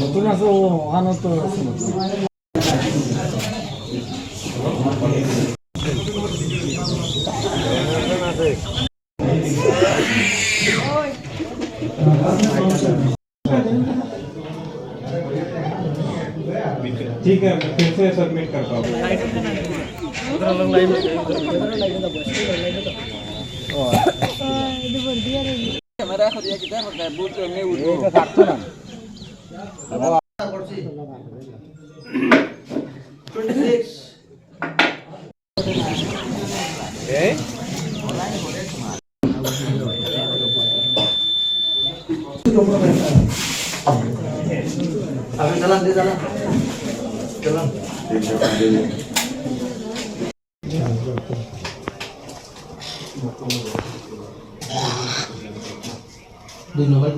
নতুন আছে ও অনন্ত আছে ठीक है फिर से सबमिट करता हूँ कैमरा खरिया किधर होता है बूट में उठो ना 26 अभी चला दे चला चला धन्यवाद